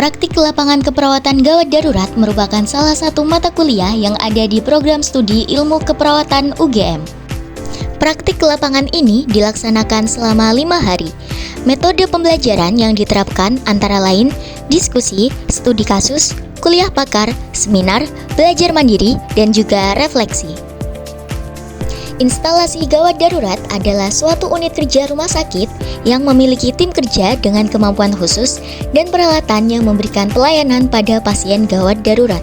Praktik lapangan keperawatan gawat darurat merupakan salah satu mata kuliah yang ada di program studi ilmu keperawatan UGM. Praktik lapangan ini dilaksanakan selama 5 hari. Metode pembelajaran yang diterapkan antara lain diskusi, studi kasus, kuliah pakar, seminar, belajar mandiri, dan juga refleksi. Instalasi gawat darurat adalah suatu unit kerja rumah sakit yang memiliki tim kerja dengan kemampuan khusus dan peralatan yang memberikan pelayanan pada pasien gawat darurat.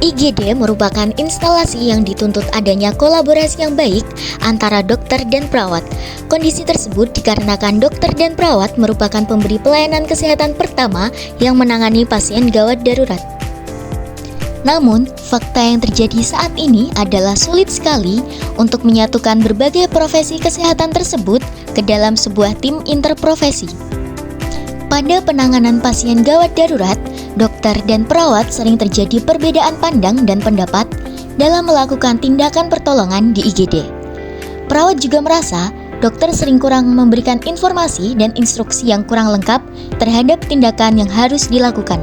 IGD merupakan instalasi yang dituntut adanya kolaborasi yang baik antara dokter dan perawat. Kondisi tersebut dikarenakan dokter dan perawat merupakan pemberi pelayanan kesehatan pertama yang menangani pasien gawat darurat. Namun, fakta yang terjadi saat ini adalah sulit sekali untuk menyatukan berbagai profesi kesehatan tersebut ke dalam sebuah tim interprofesi. Pada penanganan pasien gawat darurat, dokter dan perawat sering terjadi perbedaan pandang dan pendapat dalam melakukan tindakan pertolongan di IGD. Perawat juga merasa dokter sering kurang memberikan informasi dan instruksi yang kurang lengkap terhadap tindakan yang harus dilakukan.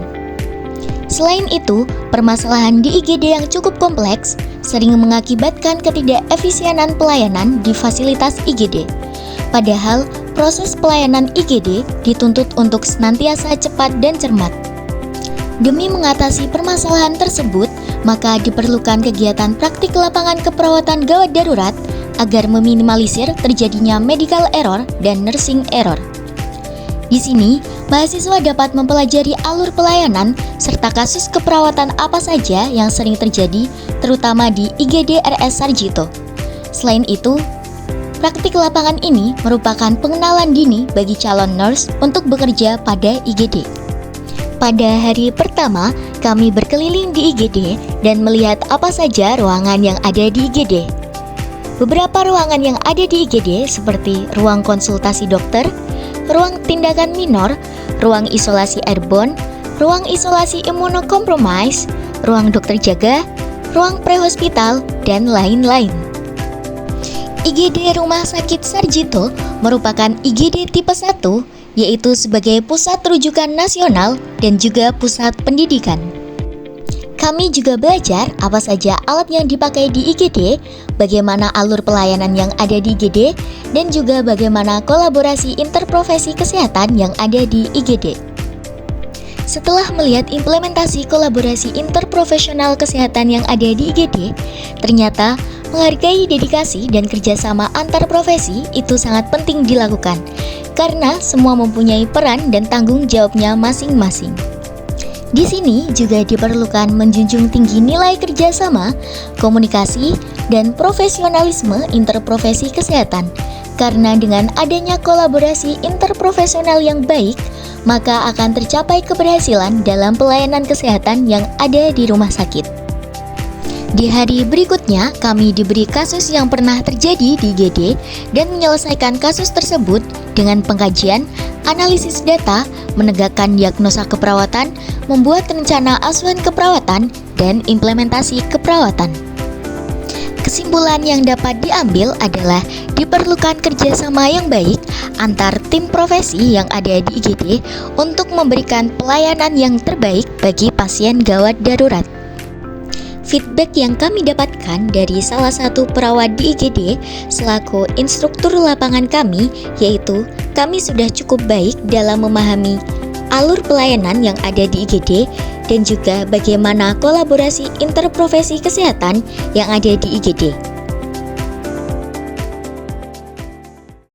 Selain itu, permasalahan di IGD yang cukup kompleks sering mengakibatkan ketidakefisienan pelayanan di fasilitas IGD. Padahal, proses pelayanan IGD dituntut untuk senantiasa cepat dan cermat. Demi mengatasi permasalahan tersebut, maka diperlukan kegiatan praktik lapangan keperawatan gawat darurat agar meminimalisir terjadinya medical error dan nursing error. Di sini, mahasiswa dapat mempelajari alur pelayanan serta kasus keperawatan apa saja yang sering terjadi, terutama di IGD RS Sarjito. Selain itu, praktik lapangan ini merupakan pengenalan dini bagi calon nurse untuk bekerja pada IGD. Pada hari pertama, kami berkeliling di IGD dan melihat apa saja ruangan yang ada di IGD. Beberapa ruangan yang ada di IGD seperti ruang konsultasi dokter, ruang tindakan minor, ruang isolasi airborne, ruang isolasi imunokompromis, ruang dokter jaga, ruang prehospital, dan lain-lain. IGD Rumah Sakit Sarjito merupakan IGD tipe 1, yaitu sebagai pusat rujukan nasional dan juga pusat pendidikan. Kami juga belajar apa saja alat yang dipakai di IGD, bagaimana alur pelayanan yang ada di IGD, dan juga bagaimana kolaborasi interprofesi kesehatan yang ada di IGD. Setelah melihat implementasi kolaborasi interprofesional kesehatan yang ada di IGD, ternyata menghargai dedikasi dan kerjasama antar profesi itu sangat penting dilakukan, karena semua mempunyai peran dan tanggung jawabnya masing-masing. Di sini juga diperlukan menjunjung tinggi nilai kerjasama, komunikasi, dan profesionalisme interprofesi kesehatan. Karena dengan adanya kolaborasi interprofesional yang baik, maka akan tercapai keberhasilan dalam pelayanan kesehatan yang ada di rumah sakit. Di hari berikutnya, kami diberi kasus yang pernah terjadi di IGD dan menyelesaikan kasus tersebut dengan pengkajian, analisis data, menegakkan diagnosa keperawatan, membuat rencana asuhan keperawatan, dan implementasi keperawatan. Kesimpulan yang dapat diambil adalah diperlukan kerjasama yang baik antar tim profesi yang ada di IGD untuk memberikan pelayanan yang terbaik bagi pasien gawat darurat. Feedback yang kami dapatkan dari salah satu perawat di IGD selaku instruktur lapangan kami, yaitu kami sudah cukup baik dalam memahami alur pelayanan yang ada di IGD dan juga bagaimana kolaborasi interprofesi kesehatan yang ada di IGD.